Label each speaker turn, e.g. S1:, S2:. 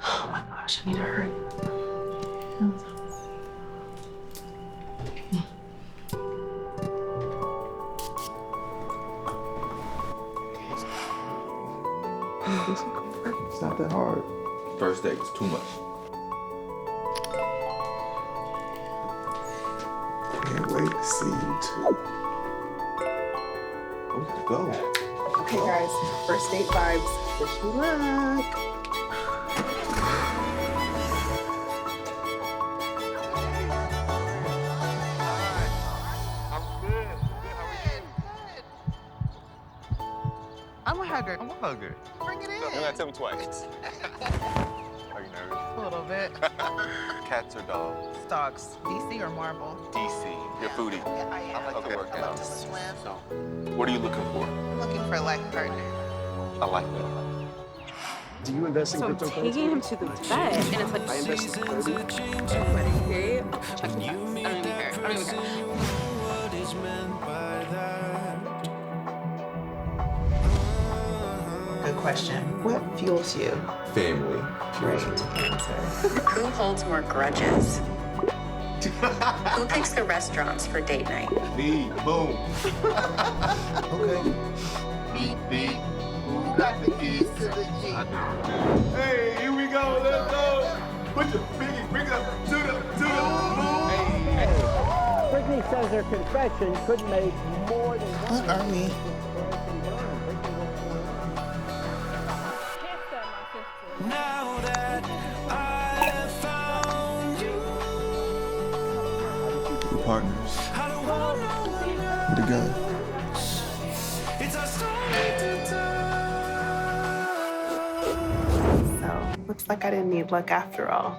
S1: Oh my gosh, I need to hurry.
S2: It's not that hard. First date was too much.
S3: Can't wait to see you too.
S2: We gotta go.
S4: Okay, guys, first date vibes. Wish me luck.
S5: I'm a hugger. Bring it in.
S6: You gotta tell me twice. Are you nervous?
S5: A little bit.
S6: Cats or dogs?
S5: Dogs. DC or marble?
S6: DC. You're a foodie.
S5: Yeah, I am.
S6: I like to work
S5: I love
S6: out.
S5: to swim.
S6: So, what are you looking for?
S5: I'm looking for a life partner.
S6: I like that.
S3: Do you invest in
S1: So I'm
S3: cryptocurrency?
S1: taking him to the vet, and it's like,
S3: I invest in crypto.
S1: wedding period. Check the facts. I don't even care. I don't even care.
S4: Good question. What fuels you?
S2: Family.
S4: Right to answer.
S7: Who holds more grudges? Who picks the restaurants for date night?
S2: Me. Boom.
S3: Okay.
S5: Beep, beep. Who got the keys to the Jeep?
S2: Hey, here we go. Let's go. Put your pinky finger up to the moon. Hey.
S8: Brittany says her confession could make more than
S4: What are we?
S9: Now that I found you,
S3: We're partners.
S9: I don't wanna know
S3: With a gun.
S9: it's our story to tell.
S4: So, looks like I didn't need luck after all.